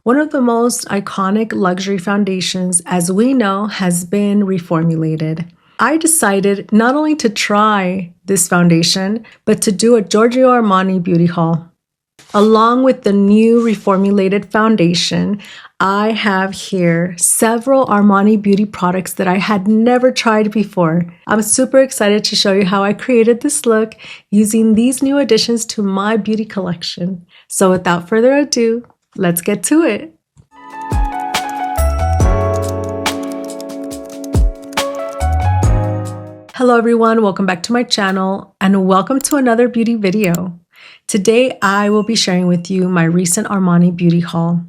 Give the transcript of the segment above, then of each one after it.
One of the most iconic luxury foundations, as we know, has been reformulated. I decided not only to try this foundation, but to do a Giorgio Armani Beauty haul. Along with the new reformulated foundation, I have here several Armani Beauty products that I had never tried before. I'm super excited to show you how I created this look using these new additions to my beauty collection. So without further ado, let's get to it. Hello everyone, welcome back to my channel and welcome to another beauty video. Today I will be sharing with you my recent Armani Beauty haul.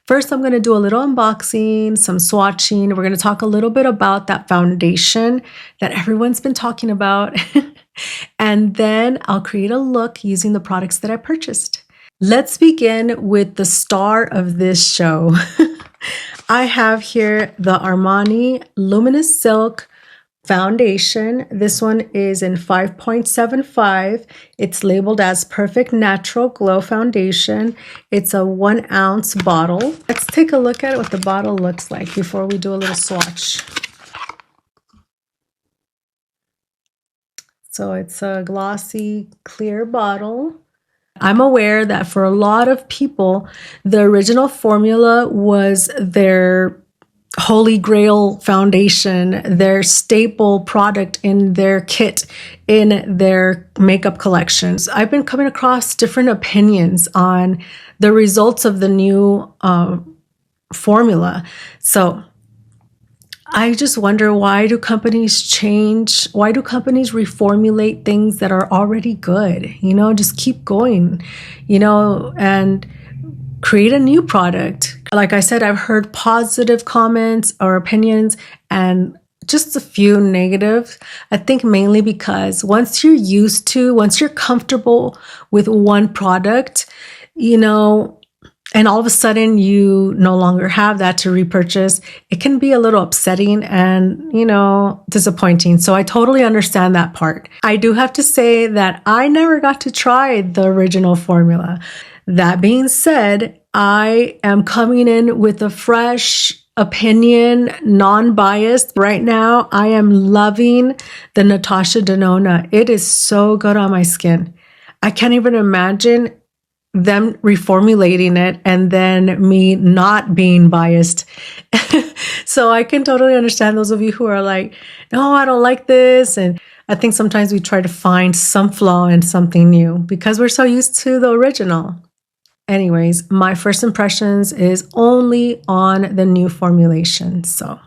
First, I'm going to do a little unboxing, some swatching. We're going to talk a little bit about that foundation that everyone's been talking about. And then I'll create a look using the products that I purchased. Let's begin with the star of this show. I have here the Armani Luminous Silk foundation. This one is in 5.75. It's labeled as Perfect Natural Glow Foundation. It's a 1 ounce bottle. Let's take a look at what the bottle looks like before we do a little swatch. So it's a glossy, clear bottle. I'm aware that for a lot of people, the original formula was their holy grail foundation, their staple product in their kit, in their makeup collections. I've been coming across different opinions on the results of the new formula. So I just wonder, why do companies change? Why do companies reformulate things that are already good? You know, just keep going, you know, and create a new product. Like I said, I've heard positive comments or opinions and just a few negative. I think mainly because once you're comfortable with one product, you know, and all of a sudden you no longer have that to repurchase, it can be a little upsetting and, you know, disappointing. So I totally understand that part. I do have to say that I never got to try the original formula. That being said, I am coming in with a fresh opinion, non-biased. Right now, I am loving the Natasha Denona. It is so good on my skin. I can't even imagine them reformulating it and then me not being biased. So I can totally understand those of you who are like, no, I don't like this. And I think sometimes we try to find some flaw in something new because we're so used to the original. Anyways, my first impressions is only on the new formulation. So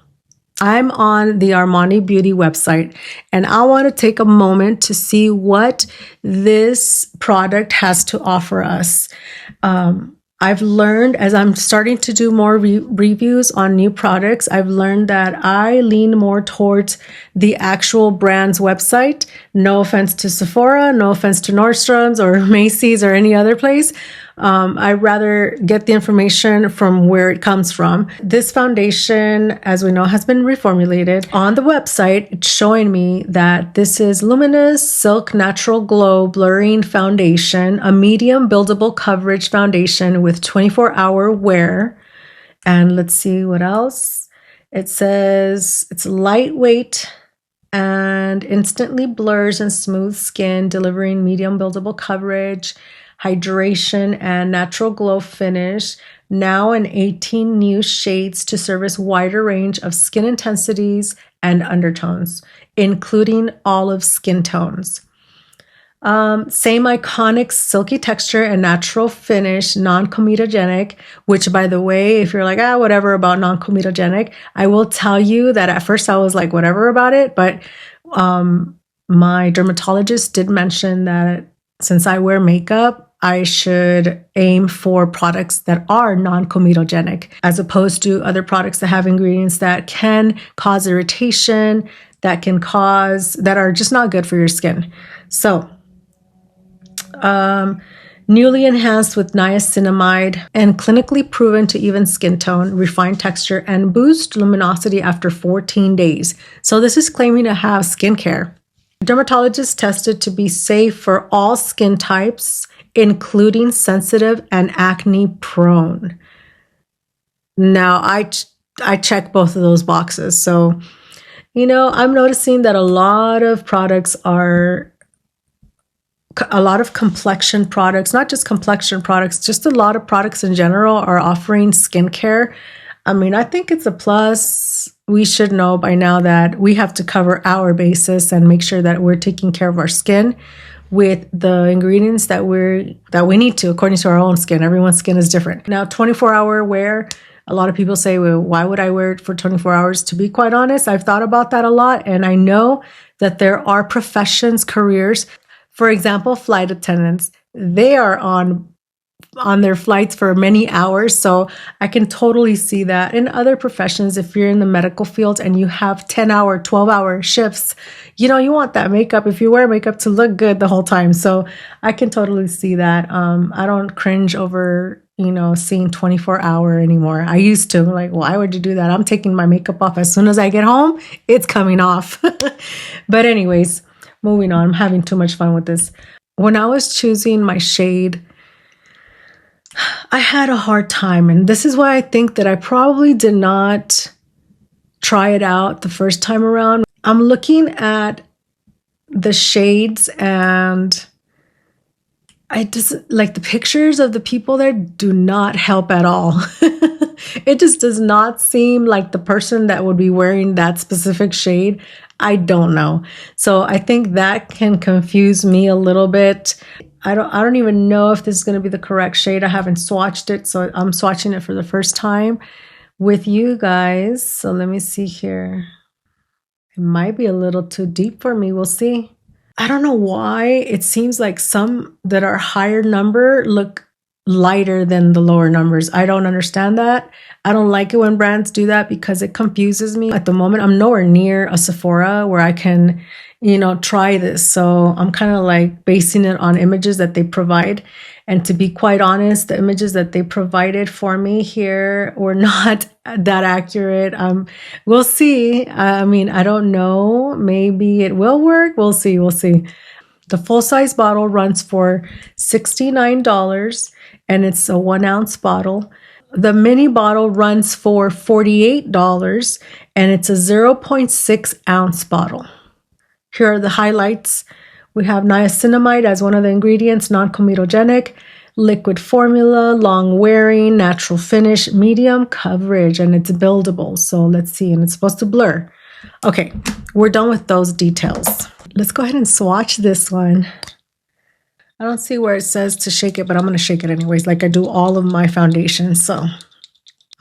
I'm on the Armani Beauty website and I want to take a moment to see what this product has to offer us. I've learned, as I'm starting to do more reviews on new products, I've learned that I lean more towards the actual brand's website. No offense to Sephora, no offense to Nordstrom's or Macy's or any other place. I'd rather get the information from where it comes from. This foundation, as we know, has been reformulated. On the website, it's showing me that this is Luminous Silk Natural Glow Blurring Foundation, a medium buildable coverage foundation with 24-hour wear. And let's see what else. It says it's lightweight and instantly blurs and smooths skin, delivering medium buildable coverage, hydration, and natural glow finish, now in 18 new shades to service wider range of skin intensities and undertones, including olive skin tones. Same iconic silky texture and natural finish, non-comedogenic, which, by the way, if you're like, whatever about non-comedogenic, I will tell you that at first I was like, whatever about it, but my dermatologist did mention that since I wear makeup, I should aim for products that are non-comedogenic as opposed to other products that have ingredients that can cause irritation, that are just not good for your skin. So, newly enhanced with niacinamide and clinically proven to even skin tone, refine texture, and boost luminosity after 14 days. So this is claiming to have skincare. Dermatologists tested to be safe for all skin types, including sensitive and acne prone. Now I check both of those boxes. So, I'm noticing that a lot of products are a lot of complexion products, not just complexion products, just a lot of products in general are offering skincare. I mean, I think it's a plus. We should know by now that we have to cover our basis and make sure that we're taking care of our skin with the ingredients that we need to according to our own skin. Everyone's skin is different. Now, 24-hour wear, a lot of people say, well, why would I wear it for 24 hours? To be quite honest, I've thought about that a lot, and I know that there are professions, careers. For example, flight attendants, they are on their flights for many hours. So I can totally see that. In other professions, if you're in the medical field and you have 10-hour, 12-hour shifts, you want that makeup, if you wear makeup, to look good the whole time. So I can totally see that. I don't cringe over, seeing 24-hour anymore. I used to, like, why would you do that? I'm taking my makeup off as soon as I get home. It's coming off. But anyways, moving on. I'm having too much fun with this. When I was choosing my shade, I had a hard time, and this is why I think that I probably did not try it out the first time around. I'm looking at the shades, and I just like the pictures of the people there do not help at all. It just does not seem like the person that would be wearing that specific shade. I don't know. So I think that can confuse me a little bit. I don't even know if this is going to be the correct shade. I haven't swatched it, so I'm swatching it for the first time with you guys. So let me see here. It might be a little too deep for me. We'll see. I don't know why it seems like some that are higher number look lighter than the lower numbers. I don't understand that. I don't like it when brands do that because it confuses me. At the moment, I'm nowhere near a Sephora where I can, try this. So I'm kind of like basing it on images that they provide. And to be quite honest, the images that they provided for me here were not that accurate. We'll see. I mean, I don't know. Maybe it will work. We'll see. We'll see. The full-size bottle runs for $69, and it's a 1-ounce bottle. The mini bottle runs for $48, and it's a 0.6-ounce bottle. Here are the highlights. We have niacinamide as one of the ingredients, non-comedogenic, liquid formula, long wearing, natural finish, medium coverage, and it's buildable. So let's see, and it's supposed to blur. Okay, we're done with those details. Let's go ahead and swatch this one. I don't see where it says to shake it, but I'm going to shake it anyways, like I do all of my foundations. So,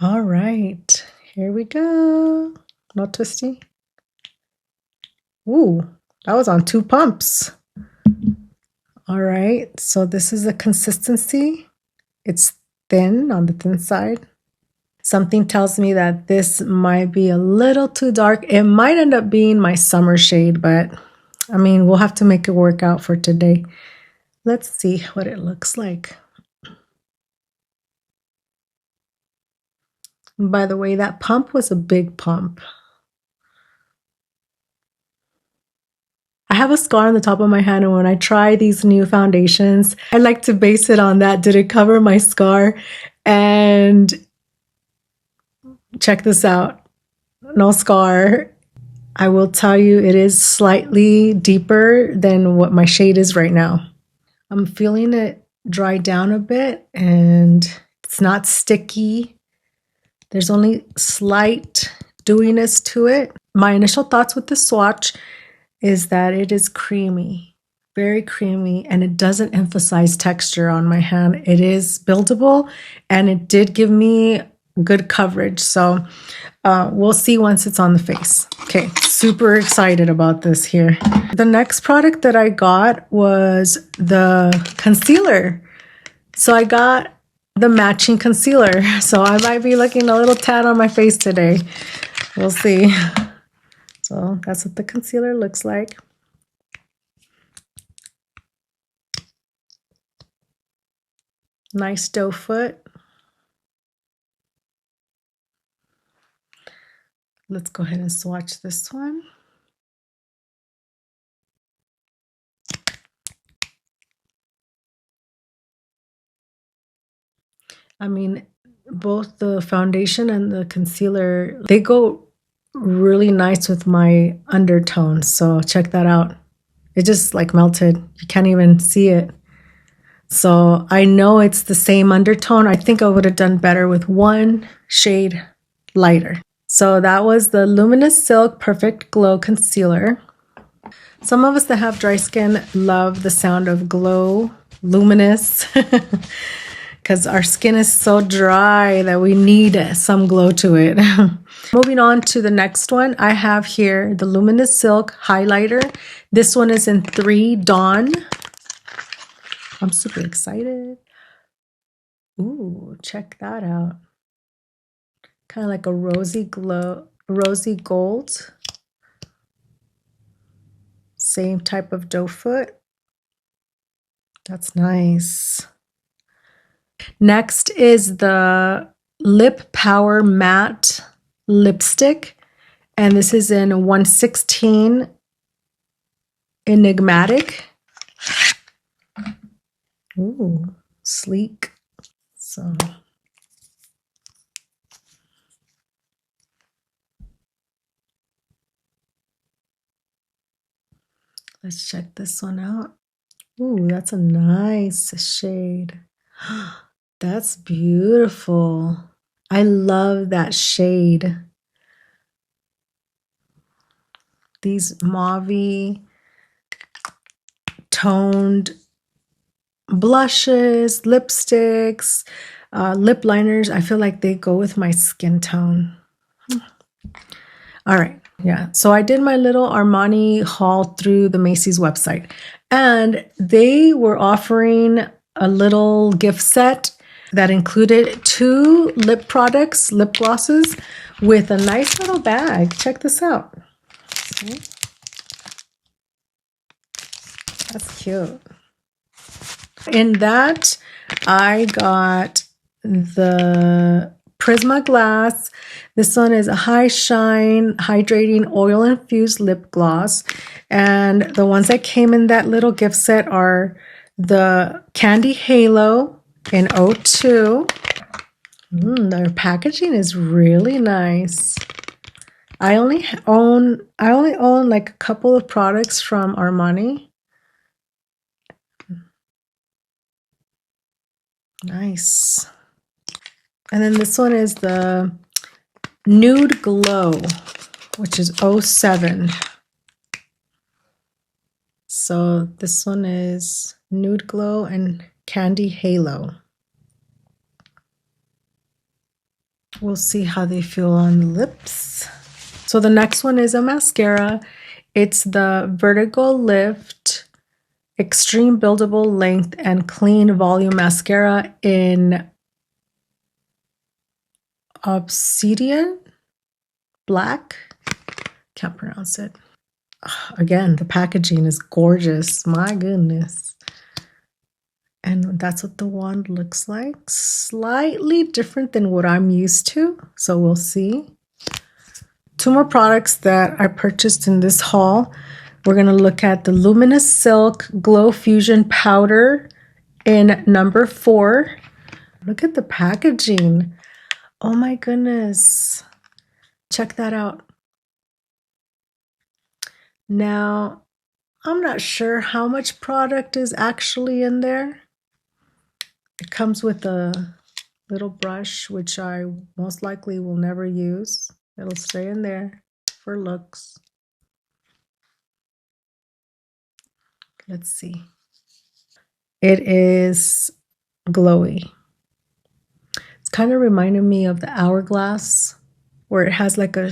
all right, here we go. No twisty. Ooh, that was on 2 pumps. All right, so this is the consistency. It's thin, on the thin side. Something tells me that this might be a little too dark. It might end up being my summer shade, but I mean, we'll have to make it work out for today. Let's see what it looks like. By the way, that pump was a big pump. I have a scar on the top of my hand, and when I try these new foundations, I like to base it on that. Did it cover my scar? And check this out. No scar. I will tell you, it is slightly deeper than what my shade is right now. I'm feeling it dry down a bit, and it's not sticky. There's only slight dewiness to it. My initial thoughts with the swatch is that it is creamy, very creamy, and it doesn't emphasize texture on my hand. It is buildable, and it did give me good coverage. So we'll see once it's on the face. Okay, super excited about this here. The next product that I got was the concealer. So I got the matching concealer. So I might be looking a little tan on my face today. We'll see. So that's what the concealer looks like. Nice doe foot. Let's go ahead and swatch this one. I mean, both the foundation and the concealer, they go really nice with my undertones. So check that out. It just like melted. You can't even see it. So I know it's the same undertone. I think I would have done better with one shade lighter. So that was the Luminous Silk Perfect Glow Concealer. Some of us that have dry skin love the sound of glow, luminous, because our skin is so dry that we need some glow to it. Moving on to the next one, I have here the Luminous Silk Highlighter. This one is in 3 Dawn. I'm super excited. Ooh, check that out. Kind of like a rosy glow, rosy gold. Same type of doe foot. That's nice. Next is the Lip Power Matte Lipstick. And this is in 116 Enigmatic. Ooh, sleek. So let's check this one out. Ooh, that's a nice shade. That's beautiful. I love that shade. These mauve toned blushes, lipsticks, lip liners. I feel like they go with my skin tone. All right. Yeah. So I did my little Armani haul through the Macy's website, and they were offering a little gift set that included 2 lip products, lip glosses, with a nice little bag. Check this out. See? That's cute. In that, I got the Prisma glass. This one is a high shine, hydrating, oil infused lip gloss. And the ones that came in that little gift set are the Candy Halo in 02. Their packaging is really nice. I only own like a couple of products from Armani. Nice. And then this one is the Nude Glow, which is 07. So this one is Nude Glow and Candy Halo. We'll see how they feel on the lips. So the next one is a mascara. It's the Vertigo Lift Extreme Buildable Length and Clean Volume Mascara in Obsidian Black. Can't pronounce it. Again, the packaging is gorgeous. My goodness. And that's what the wand looks like. Slightly different than what I'm used to. So we'll see. 2 more products that I purchased in this haul. We're going to look at the Luminous Silk Glow Fusion Powder in number 4. Look at the packaging. Oh my goodness. Check that out. Now, I'm not sure how much product is actually in there. It comes with a little brush, which I most likely will never use. It'll stay in there for looks. Let's see. It is glowy. It's kind of reminding me of the Hourglass, where it has like a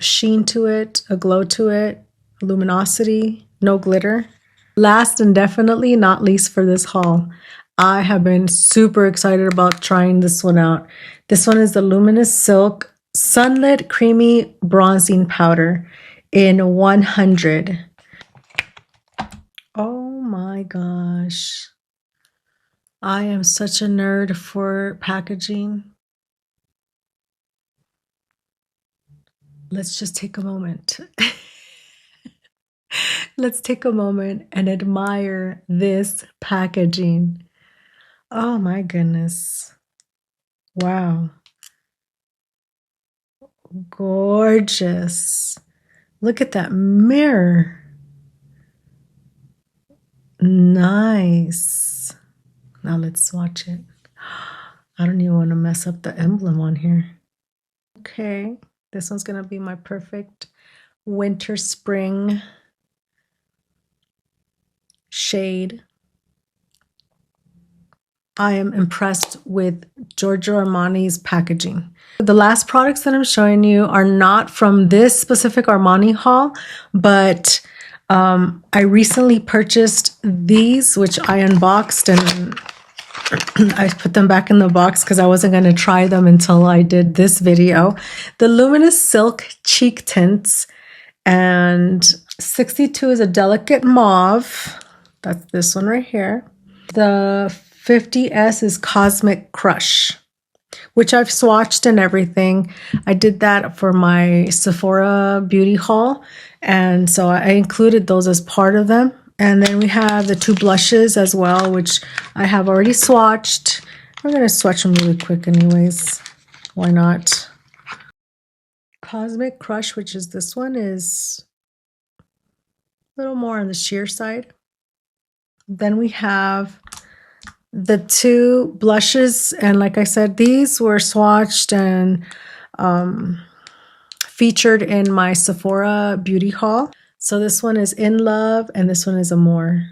sheen to it, a glow to it, a luminosity, no glitter. Last and definitely not least for this haul, I have been super excited about trying this one out. This one is the Luminous Silk Sunlit Creamy Bronzing Powder in 100. Oh my gosh. I am such a nerd for packaging. Let's just take a moment. Let's take a moment and admire this packaging. Oh my goodness. Wow. Gorgeous. Look at that mirror. Nice. Now let's swatch it. I don't even want to mess up the emblem on here. Okay, this one's going to be my perfect winter spring shade. I am impressed with Giorgio Armani's packaging. The last products that I'm showing you are not from this specific Armani haul, but I recently purchased these, which I unboxed, and I put them back in the box because I wasn't going to try them until I did this video. The Luminous Silk Cheek Tints, and 62 is a delicate mauve. That's this one right here. The 50S is Cosmic Crush, which I've swatched and everything. I did that for my Sephora beauty haul, and so I included those as part of them. And then we have the two blushes as well, which I have already swatched. I'm going to swatch them really quick anyways. Why not? Cosmic Crush, which is this one, is a little more on the sheer side. Then we have the two blushes, and like I said, these were swatched and featured in my Sephora beauty haul. So this one is In Love and this one is Amore.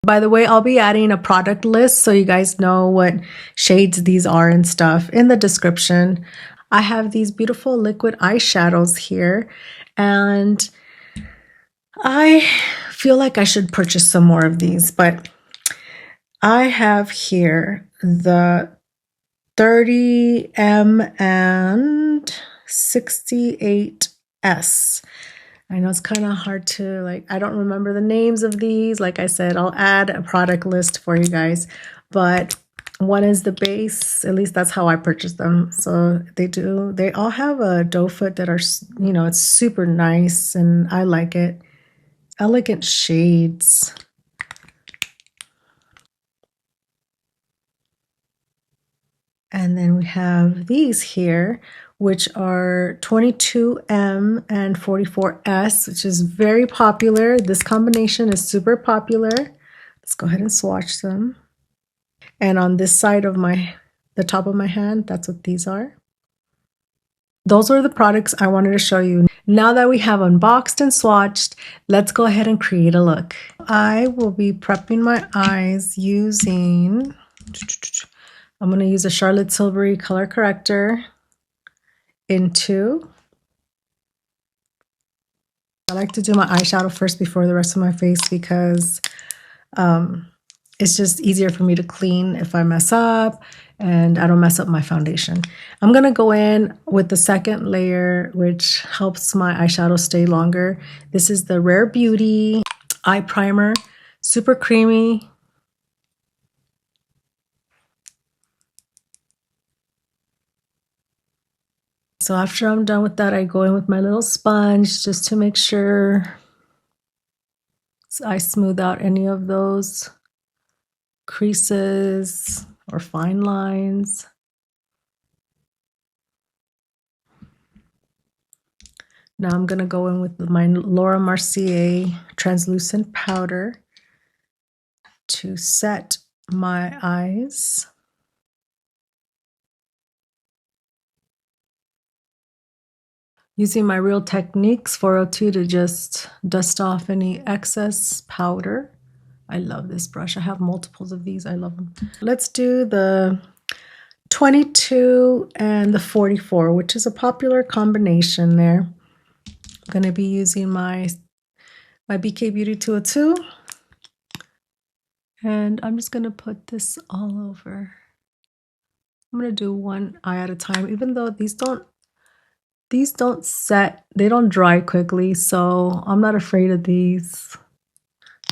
By the way, I'll be adding a product list so you guys know what shades these are and stuff in the description. I have these beautiful liquid eyeshadows here, and I feel like I should purchase some more of these, but I have here the 30M and 68S. I know it's kind of hard to, I don't remember the names of these. Like I said, I'll add a product list for you guys, but one is the base. At least that's how I purchased them. So they all have a doe foot that are, it's super nice and I like it. Elegant shades. And then we have these here, which are 22M and 44S, which is very popular. This combination is super popular. Let's go ahead and swatch them. And on this side of the top of my hand, that's what these are. Those are the products I wanted to show you. Now that we have unboxed and swatched, let's go ahead and create a look. I will be prepping my eyes using, I'm going to use a Charlotte Tilbury color corrector in 2. I like to do my eyeshadow first before the rest of my face because it's just easier for me to clean if I mess up, and I don't mess up my foundation. I'm going to go in with the second layer, which helps my eyeshadow stay longer. This is the Rare Beauty Eye Primer, super creamy. So after I'm done with that, I go in with my little sponge just to make sure I smooth out any of those creases or fine lines. Now I'm going to go in with my Laura Mercier translucent powder to set my eyes. Using my Real Techniques 402 to just dust off any excess powder. I love this brush. I have multiples of these. I love them. Let's do the 22 and the 44, which is a popular combination there. I'm going to be using my BK Beauty 202. And I'm just going to put this all over. I'm going to do one eye at a time, even though these don't set, they don't dry quickly, so I'm not afraid of these.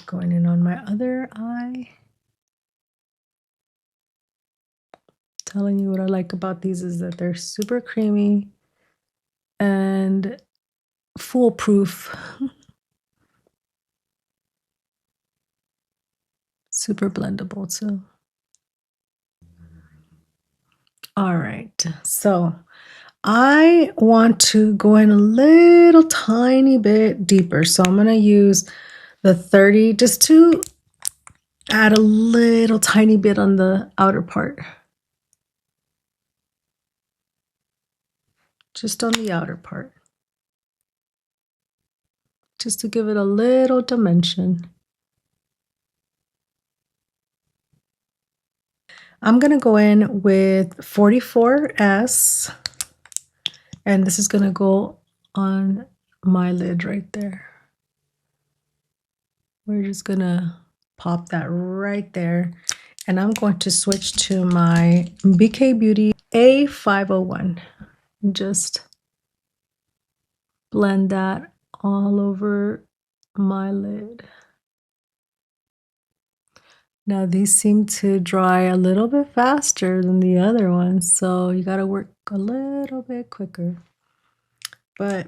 Going in on my other eye. Telling you what I like about these is that they're super creamy and foolproof. super blendable too. All right, so I want to go in a little tiny bit deeper. So I'm going to use the 30 just to add a little tiny bit on the outer part. Just on the outer part. Just to give it a little dimension. I'm going to go in with 44S, and this is going to go on my lid right there. We're just going to pop that right there, and I'm going to switch to my BK Beauty A501. Just blend that all over my lid. Now these seem to dry a little bit faster than the other ones, so you got to work a little bit quicker. But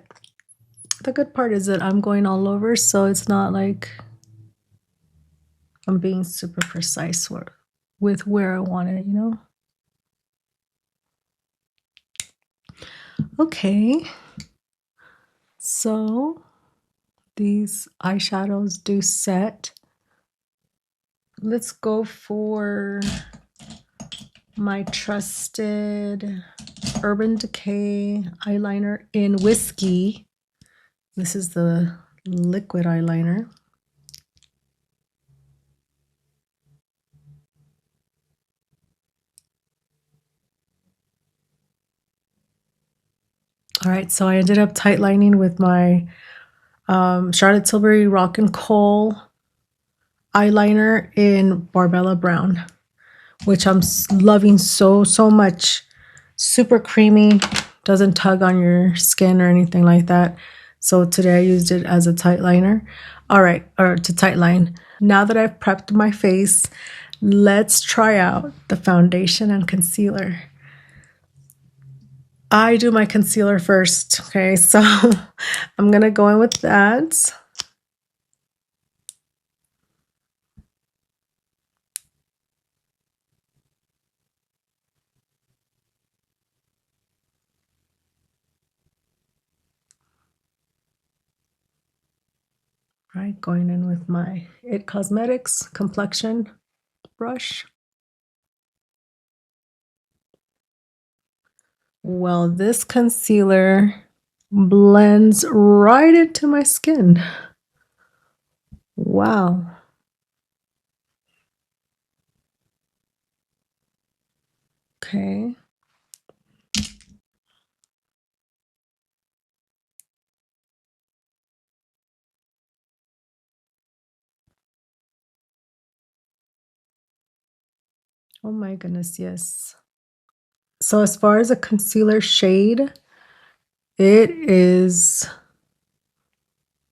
the good part is that I'm going all over, so it's not like I'm being super precise with where I want it, you know? Okay, so these eyeshadows do set. Let's go for my trusted Urban Decay eyeliner in Whiskey. This is the liquid eyeliner. All right, so I ended up tight lining with my Charlotte Tilbury Rock and Coal eyeliner in Barbella Brown, which I'm loving so much. Super creamy, doesn't tug on your skin or anything like that. So today I used it as a tight liner. All right, or to tight line. Now that I've prepped my face, let's try out the foundation and concealer. I do my concealer first, okay? So I'm gonna go in with that. Right, going in with my It Cosmetics complexion brush. Well, this concealer blends right into my skin. Wow. Okay. Oh my goodness, yes. So as far as a concealer shade, it is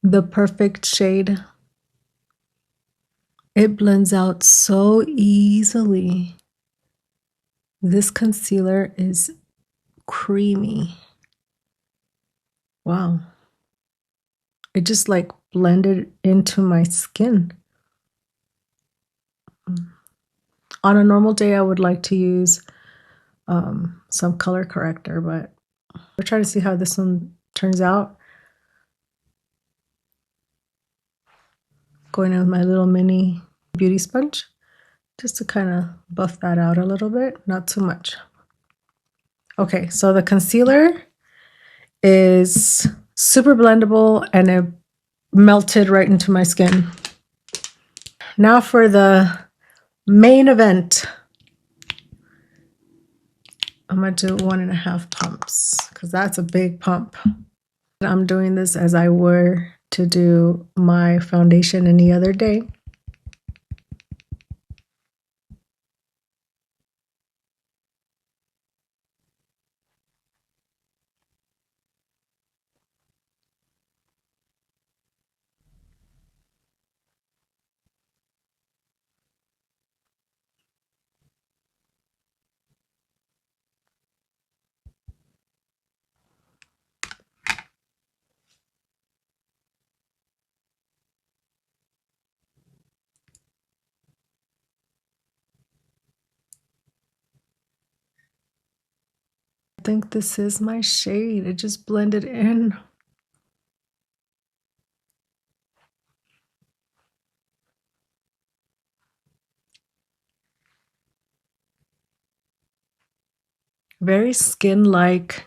the perfect shade. It blends out so easily. This concealer is creamy. Wow. It just like blended into my skin. On a normal day, I would like to use some color corrector, but we're trying to see how this one turns out. Going in with my little mini beauty sponge just to kind of buff that out a little bit, not too much. Okay, so the concealer is super blendable and it melted right into my skin. Now for the main event. I'm gonna do 1.5 pumps because that's a big pump. I'm doing this as I were to do my foundation any other day. think this is my shade. It just blended in. Very skin-like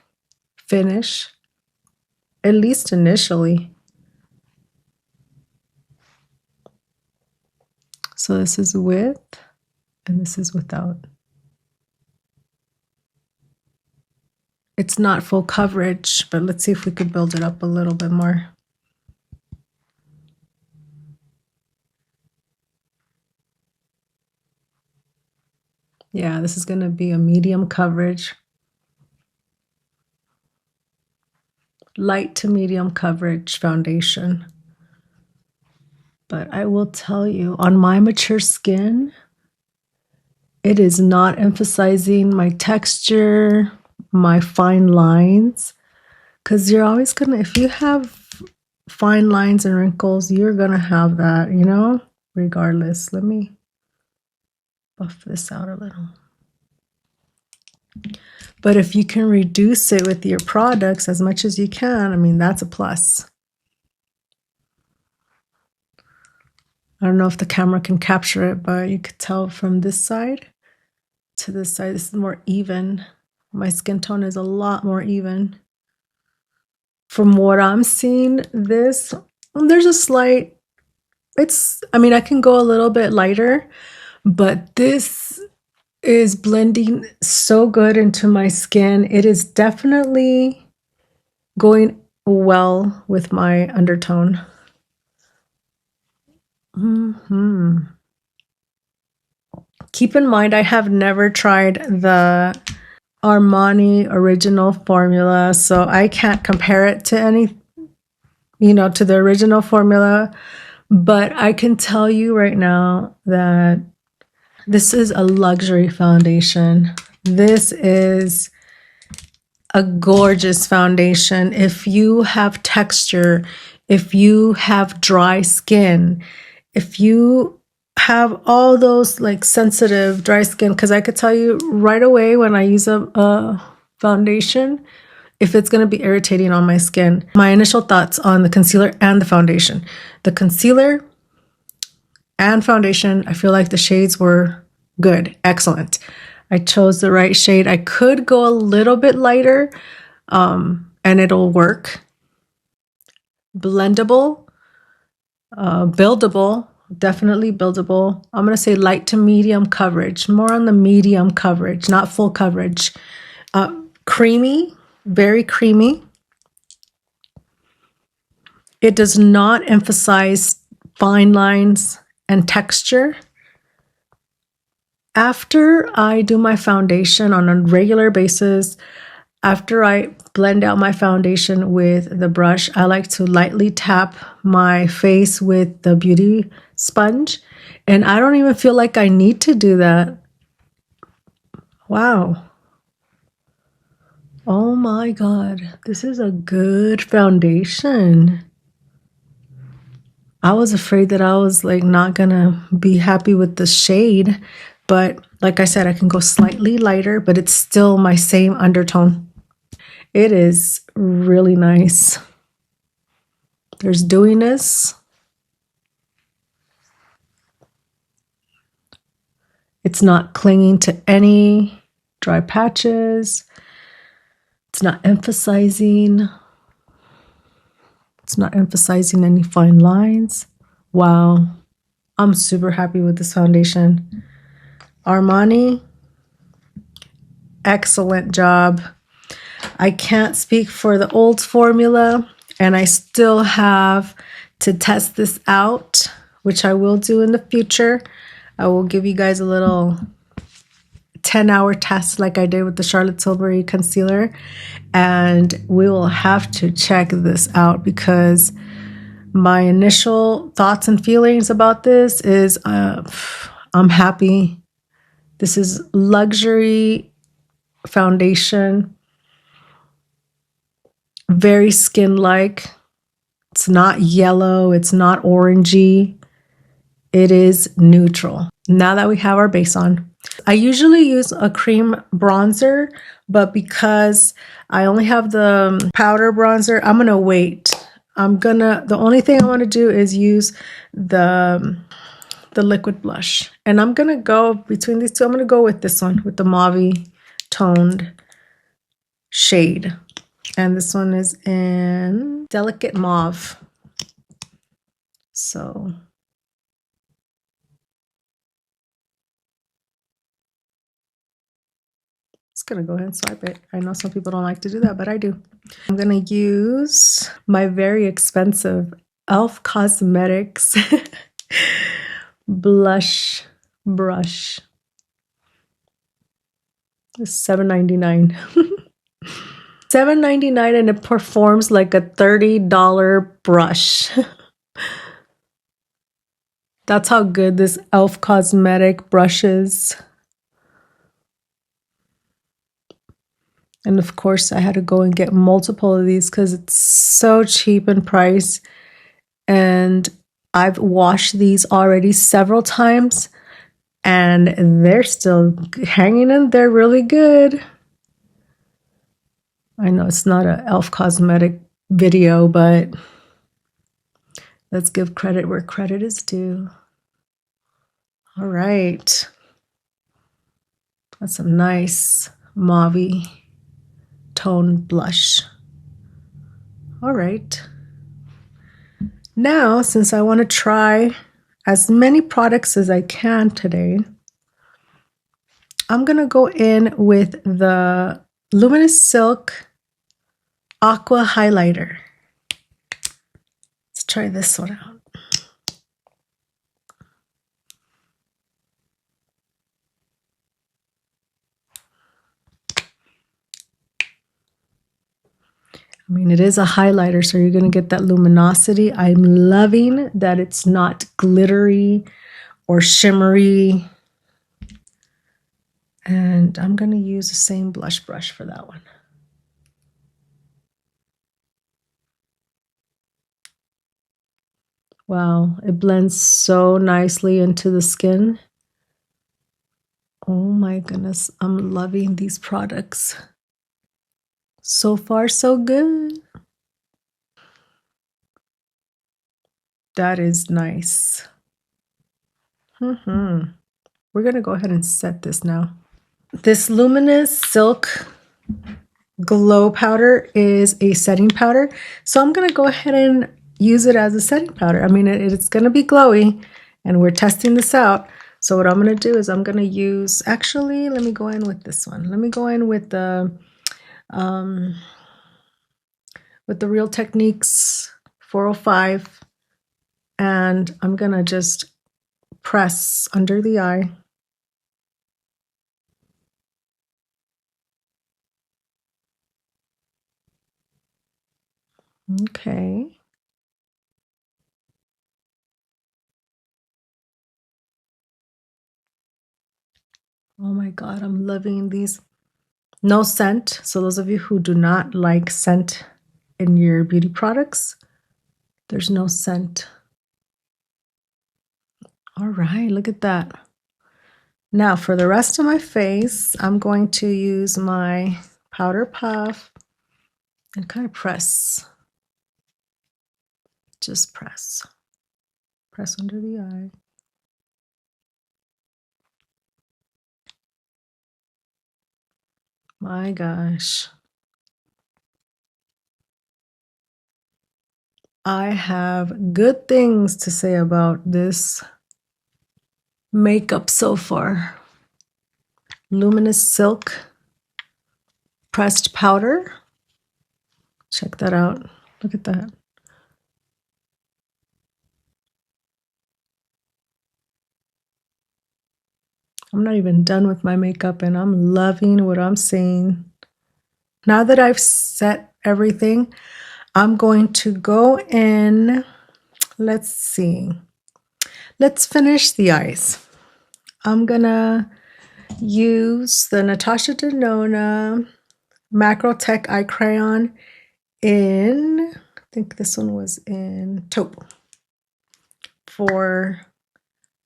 finish, at least initially. So this is with, and this is without. It's not full coverage, but let's see if we could build it up a little bit more. Yeah, this is going to be a medium coverage. Light to medium coverage foundation. But I will tell you, on my mature skin, it is not emphasizing my texture, my fine lines, because you're always gonna, if you have fine lines and wrinkles, you're gonna have that, you know, regardless. Let me buff this out a little. But if you can reduce it with your products as much as you can, I mean, that's a plus. I don't know if the camera can capture it, but you could tell from this side to this side, this is more even. My skin tone is a lot more even. From what I'm seeing, there's a slight, I mean, I can go a little bit lighter, but this is blending so good into my skin. It is definitely going well with my undertone. Keep in mind, I have never tried the Armani original formula, so I can't compare it to any, you know, to the original formula. But I can tell you right now that this is a luxury foundation. This is a gorgeous foundation. If you have texture, if you have dry skin, if you have all those like sensitive dry skin, because I could tell you right away when I use a foundation if it's going to be irritating on my skin. My initial thoughts on the concealer and the foundation. The concealer and foundation, I feel like the shades were good, excellent. I chose the right shade. I could go a little bit lighter and it'll work. Blendable, buildable, definitely buildable. I'm going to say light to medium coverage, more on the medium coverage, not full coverage. Creamy, very creamy. It does not emphasize fine lines and texture. After I do my foundation on a regular basis, after I blend out my foundation with the brush, I like to lightly tap my face with the beauty sponge. And I don't even feel like I need to do that. Wow. Oh my God, this is a good foundation. I was afraid that I was like not gonna be happy with the shade, but like I said, I can go slightly lighter, but it's still my same undertone. It is really nice. There's dewiness. It's not clinging to any dry patches. It's not emphasizing. It's not emphasizing any fine lines. Wow. I'm super happy with this foundation. Armani, excellent job. I can't speak for the old formula, and I still have to test this out, which I will do in the future. I will give you guys a little 10-hour test like I did with the Charlotte Tilbury concealer, and we will have to check this out because my initial thoughts and feelings about this is I'm happy. This is luxury foundation, very skin-like. It's not yellow, it's not orangey. It is neutral. Now that we have our base on, I usually use a cream bronzer But because I only have the powder bronzer, I'm going to wait. The only thing I want to do is use the liquid blush. And I'm going to go between these two. I'm going to go with this one, with the mauve toned shade. And this one is in Delicate Mauve. So just gonna go ahead and swipe it. I know some people don't like to do that, but I do. I'm gonna use my very expensive e.l.f. Cosmetics blush brush. It's $7.99. $7.99 and it performs like a $30 brush. That's how good this e.l.f. Cosmetic brush is. And of course, I had to go and get multiple of these because it's so cheap in price. And I've washed these already several times and they're still hanging in there really good. I know it's not an e.l.f. Cosmetic video, but let's give credit where credit is due. All right. That's a nice mauve tone blush. All right. Now, since I want to try as many products as I can today, I'm going to go in with the Luminous Silk Acqua Highlighter. Let's try this one out. I mean, it is a highlighter, so you're going to get that luminosity. I'm loving that it's not glittery or shimmery. And I'm going to use the same blush brush for that one. Wow, it blends so nicely into the skin. Oh my goodness, I'm loving these products. So far, so good. That is nice. We're going to go ahead and set this now. This Luminous Silk Glow Powder is a setting powder. So I'm going to go ahead and use it as a setting powder. I mean, it's going to be glowy and we're testing this out. So what I'm going to do is I'm going to use, actually, let me go in with this one. Let me go in with the Real Techniques 405. And I'm going to just press under the eye. Okay. Oh my God, I'm loving these. No scent. So those of you who do not like scent in your beauty products, there's no scent. All right, look at that. Now for the rest of my face, I'm going to use my powder puff and kind of press. Just press. Press under the eye. My gosh. I have good things to say about this makeup so far. Luminous Silk pressed powder. Check that out. Look at that. I'm not even done with my makeup and I'm loving what I'm seeing. Now that I've set everything, I'm going to go in. Let's see. Let's finish the eyes. I'm gonna use the Natasha Denona Macro Tech Eye Crayon in, I think this one was in taupe, for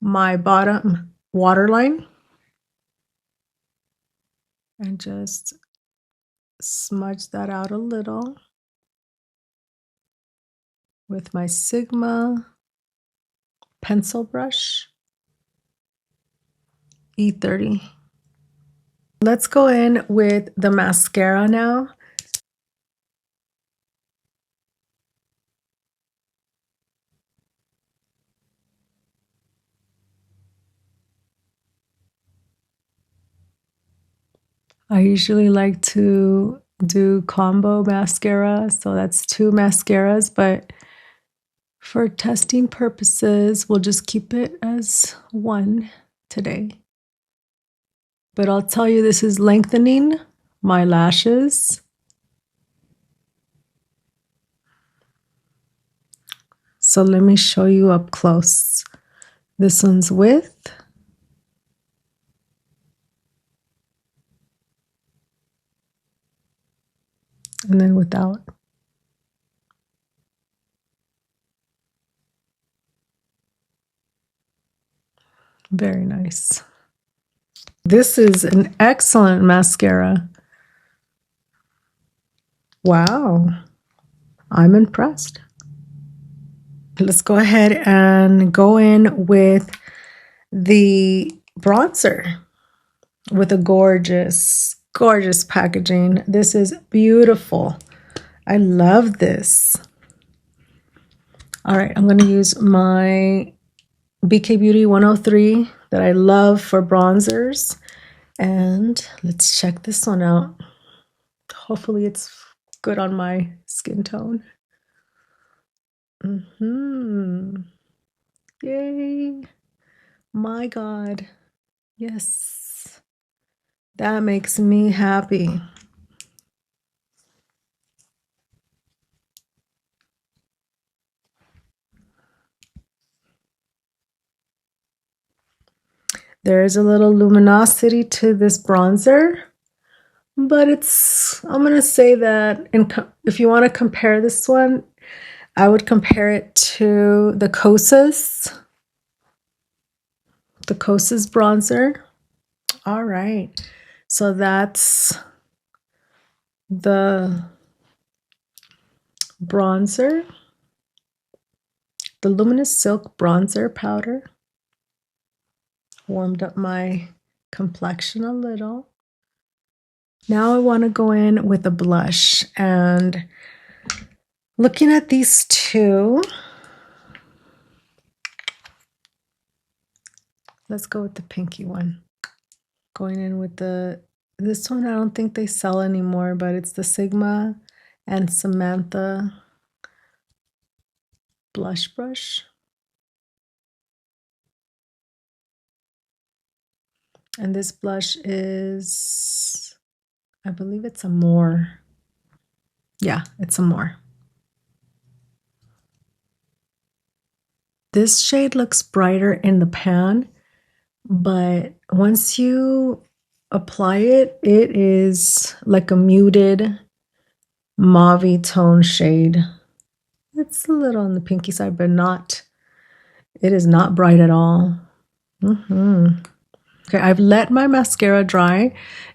my bottom waterline. And just smudge that out a little with my Sigma pencil brush, E30. Let's go in with the mascara now. I usually like to do combo mascara, so that's 2 mascaras, but for testing purposes, we'll just keep it as 1 today. But I'll tell you, this is lengthening my lashes. So let me show you up close. This one's with. And then without. Very nice. This is an excellent mascara. Wow. I'm impressed. Let's go ahead and go in with the bronzer with a gorgeous, gorgeous packaging. This is beautiful. I love this. All right, I'm going to use my BK Beauty 103 that I love for bronzers. And let's check this one out. Hopefully it's good on my skin tone. Yay. My God. Yes. That makes me happy. There is a little luminosity to this bronzer, but I'm going to say that if you want to compare this one, I would compare it to the Kosas bronzer. All right. So that's the bronzer, the Luminous Silk bronzer powder. Warmed up my complexion a little. Now I want to go in with a blush, and looking at these two, let's go with the pinky one. Going in with this one, I don't think they sell anymore, but it's the Sigma and Samantha blush brush. And this blush is, I believe it's a More. Yeah, it's a More. This shade looks brighter in the pan, but once you apply it, it is like a muted mauve tone shade. It's a little on the pinky side, but it is not bright at all. Okay, I've let my mascara dry,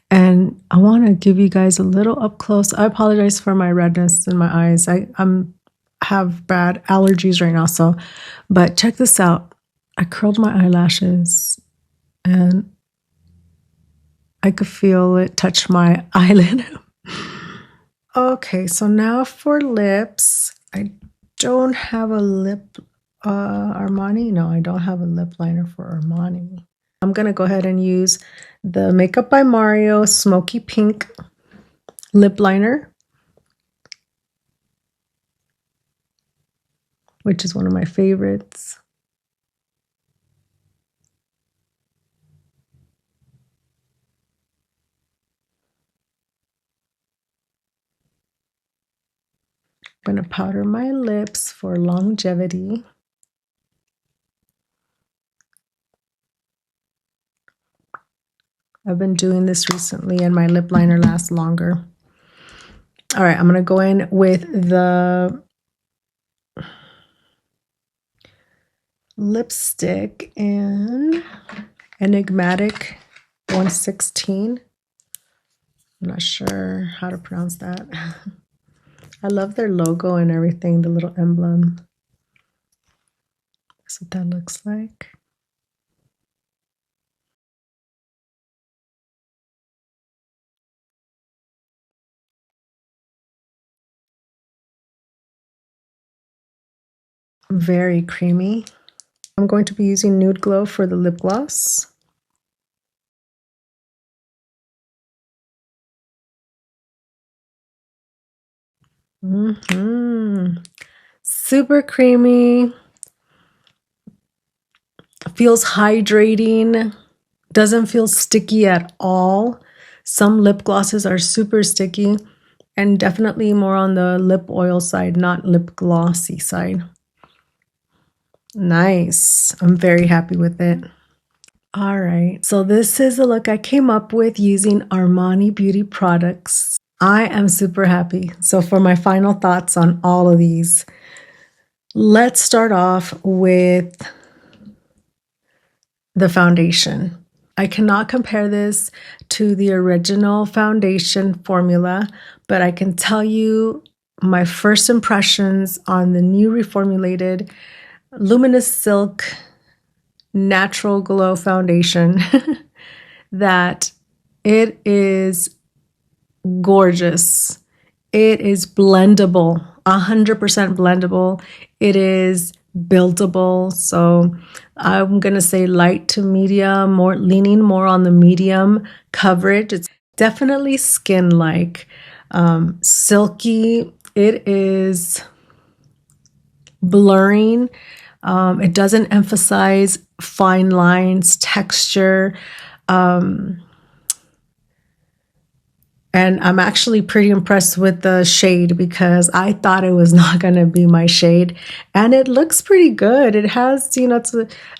and I want to give you guys a little up close. I apologize for my redness in my eyes. I have bad allergies right now, but check this out. I curled my eyelashes, and I could feel it touch my eyelid. Okay, so now for lips. I don't have a lip Armani. No, I don't have a lip liner for Armani. I'm going to go ahead and use the Makeup by Mario Smoky Pink lip liner, which is one of my favorites. I'm going to powder my lips for longevity. I've been doing this recently, and my lip liner lasts longer. All right, I'm going to go in with the lipstick in Enigmatic 116. I'm not sure how to pronounce that. I love their logo and everything, the little emblem. That's what that looks like. Very creamy. I'm going to be using Nude Glow for the lip gloss. Super creamy. Feels hydrating. Doesn't feel sticky at all. Some lip glosses are super sticky and definitely more on the lip oil side, not lip glossy side. Nice. I'm very happy with it. All right. So this is a look I came up with using Armani Beauty products. I am super happy. So for my final thoughts on all of these, let's start off with the foundation. I cannot compare this to the original foundation formula, but I can tell you my first impressions on the new reformulated Luminous Silk Natural Glow Foundation that it is gorgeous. It is blendable, 100% blendable. It is buildable. So I'm going to say light to medium, more leaning more on the medium coverage. It's definitely skin-like, silky. It is blurring. It doesn't emphasize fine lines, texture. And I'm actually pretty impressed with the shade because I thought it was not going to be my shade. And it looks pretty good. It has, you know,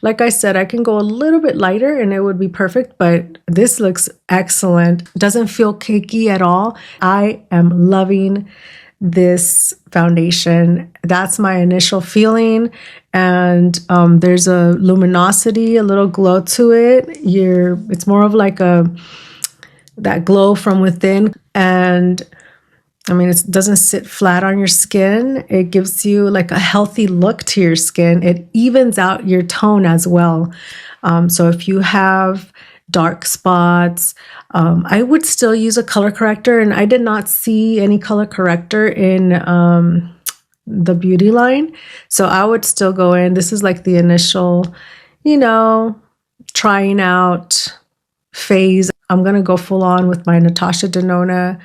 like I said, I can go a little bit lighter and it would be perfect, but this looks excellent. Doesn't feel cakey at all. I am loving this foundation. That's my initial feeling. And there's a luminosity, a little glow to it. It's more of like that glow from within. And I mean, it doesn't sit flat on your skin. It gives you like a healthy look to your skin. It evens out your tone as well. So if you have dark spots, I would still use a color corrector, and I did not see any color corrector in the beauty line. So I would still go in. This is like the initial, you know, trying out phase. I'm going to go full on with my Natasha Denona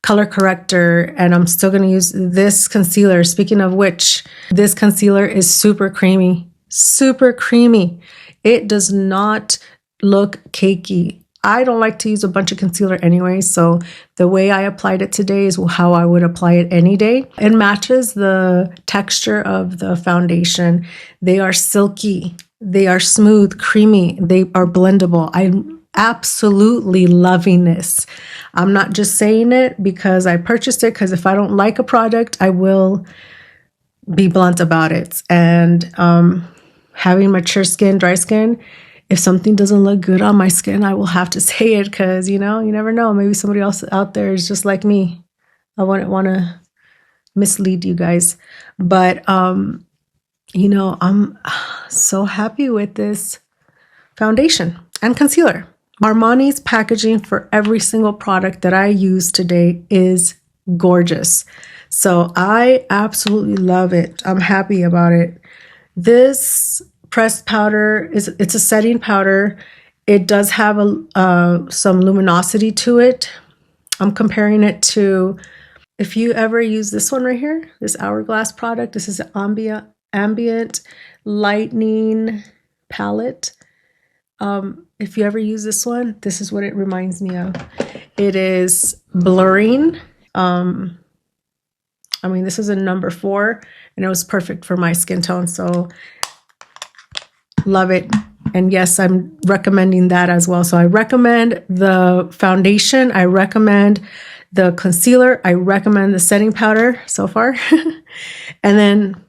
color corrector, and I'm still going to use this concealer. Speaking of which, this concealer is super creamy, super creamy. It does not look cakey. I don't like to use a bunch of concealer anyway, so the way I applied it today is how I would apply it any day. It matches the texture of the foundation. They are silky, they are smooth, creamy, they are blendable. I'm absolutely loving this. I'm not just saying it because I purchased it, because if I don't like a product, I will be blunt about it. And having mature skin, dry skin, if something doesn't look good on my skin, I will have to say it, because, you know, you never know. Maybe somebody else out there is just like me. I wouldn't want to mislead you guys. But, you know, I'm so happy with this foundation and concealer. Armani's packaging for every single product that I use today is gorgeous. So I absolutely love it. I'm happy about it. This pressed powder it's a setting powder. It does have some luminosity to it. I'm comparing it to, if you ever use this one right here, this Hourglass product. This is an ambient lightning palette. If you ever use this one, this is what it reminds me of. It is blurring. I mean, this is a number 4, and it was perfect for my skin tone. So love it. And yes, I'm recommending that as well. So I recommend the foundation. I recommend the concealer. I recommend the setting powder so far. And then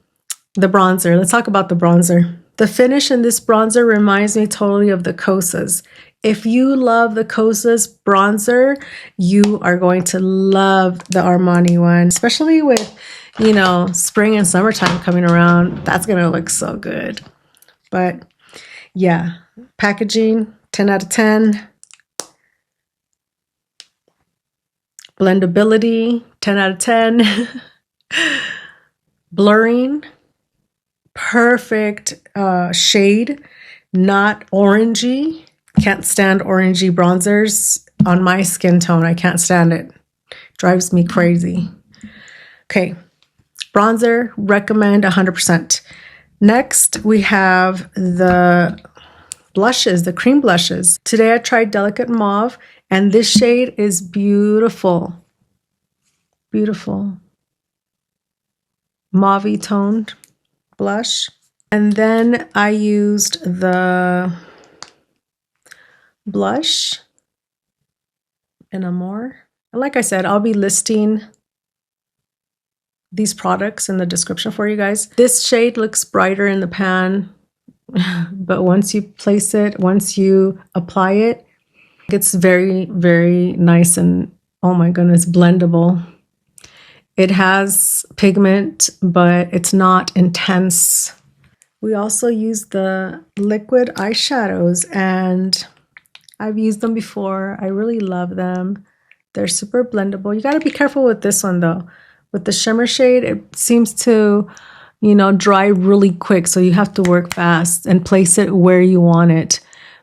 the bronzer. Let's talk about the bronzer. The finish in this bronzer reminds me totally of the Kosas. If you love the Kosas bronzer, you are going to love the Armani one, especially with, you know, spring and summertime coming around. That's going to look so good. But yeah, packaging, 10 out of 10. Blendability, 10 out of 10. Blurring, perfect shade, not orangey. Can't stand orangey bronzers on my skin tone. I can't stand it. Drives me crazy. Okay, bronzer, recommend 100%. Next, we have the blushes, the cream blushes. Today I tried Delicate Mauve, and this shade is beautiful. Beautiful. Mauve toned blush. And then I used the blush in Amore. And like I said, I'll be listing these products in the description for you guys. This shade looks brighter in the pan, but once you place it, once you apply it, it's very, very nice and, oh my goodness, blendable. It has pigment, but it's not intense. We also use the liquid eyeshadows, and I've used them before. I really love them. They're super blendable. You got to be careful with this one though. With the shimmer shade, it seems to, you know, dry really quick. So you have to work fast and place it where you want it.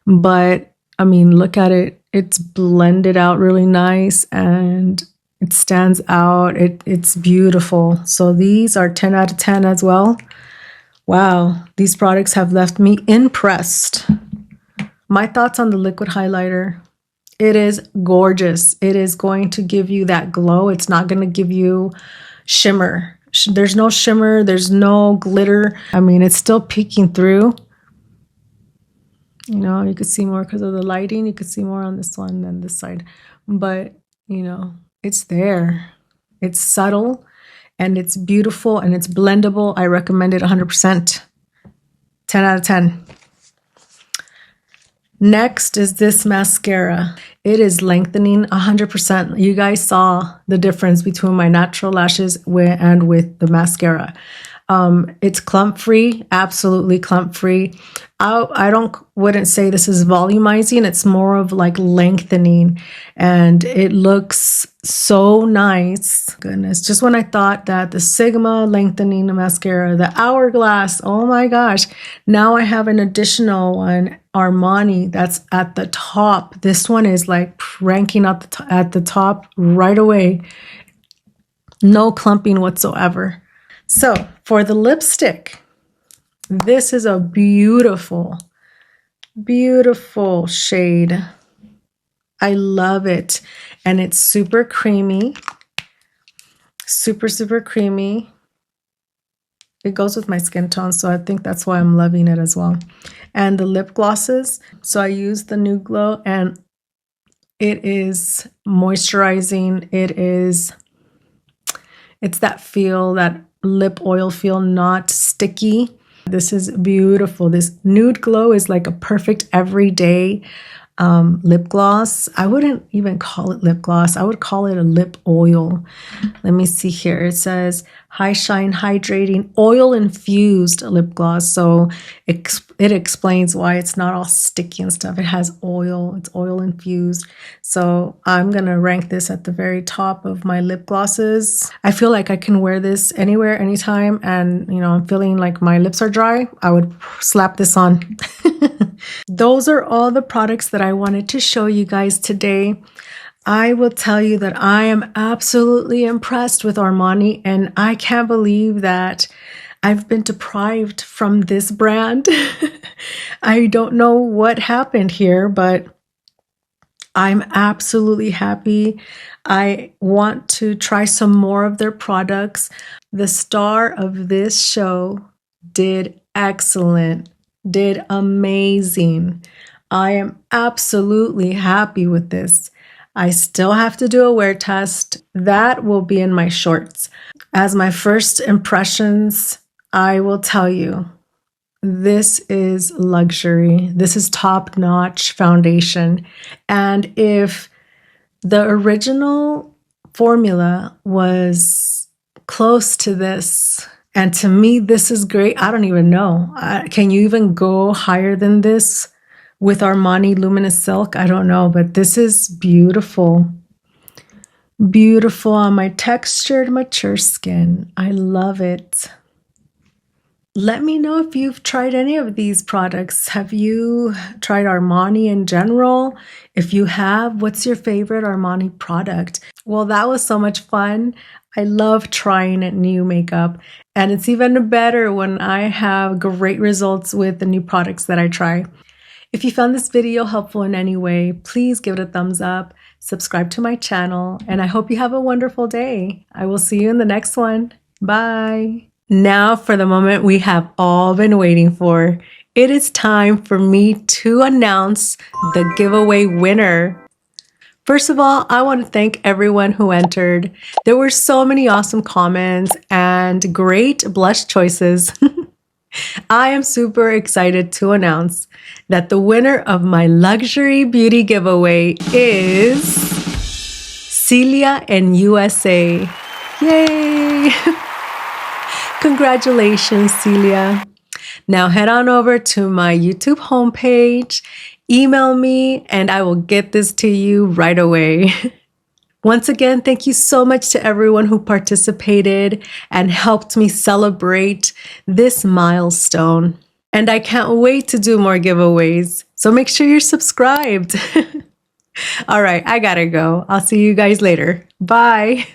But I mean, look at it. It's blended out really nice and it stands out. It's beautiful. So these are 10 out of 10 as well. Wow. These products have left me impressed. My thoughts on the liquid highlighter. It is gorgeous. It is going to give you that glow. It's not going to give you shimmer. There's no shimmer. There's no glitter. I mean, it's still peeking through. You know, you could see more because of the lighting. You could see more on this one than this side. But, you know, it's there. It's subtle and it's beautiful and it's blendable. I recommend it 100%. 10 out of 10. Next is this mascara. It is lengthening 100%. You guys saw the difference between my natural lashes and with the mascara. It's clump free, absolutely clump free. I wouldn't say this is volumizing. It's more of like lengthening, and it looks so nice. Goodness, just when I thought that the Sigma lengthening mascara, the Hourglass, oh my gosh, now I have an additional one, Armani, that's at the top. This one is like ranking at the top right away. No clumping whatsoever. So for the lipstick, this is a beautiful, beautiful shade. I love it. And it's super creamy. Super, super creamy. It goes with my skin tone, so I think that's why I'm loving it as well. And the lip glosses. So I use the Nude Glow, and it is moisturizing. It's that feel, that lip oil feel, not sticky. This is beautiful. This Nude Glow is like a perfect everyday lip gloss. I wouldn't even call it lip gloss. I would call it a lip oil. Let me see here. It says high shine hydrating oil infused lip gloss. So it explains why it's not all sticky and stuff. It has oil. It's oil infused. So I'm going to rank this at the very top of my lip glosses. I feel like I can wear this anywhere, anytime. And, you know, I'm feeling like my lips are dry. I would slap this on. Those are all the products that I wanted to show you guys today. I will tell you that I am absolutely impressed with Armani, and I can't believe that I've been deprived from this brand. I don't know what happened here, but I'm absolutely happy. I want to try some more of their products. The star of this show did excellent, did amazing. I am absolutely happy with this. I still have to do a wear test. That will be in my shorts. As my first impressions, I will tell you, this is luxury. This is top-notch foundation. And if the original formula was close to this, and to me, this is great. I don't even know. Can you even go higher than this with Armani Luminous Silk? I don't know, but this is beautiful. Beautiful on my textured, mature skin. I love it. Let me know if you've tried any of these products. Have you tried Armani in general? If you have, what's your favorite Armani product? Well, that was so much fun. I love trying new makeup, and it's even better when I have great results with the new products that I try. If you found this video helpful in any way, please give it a thumbs up, subscribe to my channel, and I hope you have a wonderful day. I will see you in the next one. Bye. Now for the moment we have all been waiting for. It is time for me to announce the giveaway winner. First of all, I want to thank everyone who entered. There were so many awesome comments and great blush choices. I am super excited to announce that the winner of my luxury beauty giveaway is Celia in USA. Yay! Congratulations, Celia. Now head on over to my YouTube homepage, email me, and I will get this to you right away. Once again, thank you so much to everyone who participated and helped me celebrate this milestone. And I can't wait to do more giveaways, so make sure you're subscribed. All right, I gotta go. I'll see you guys later. Bye.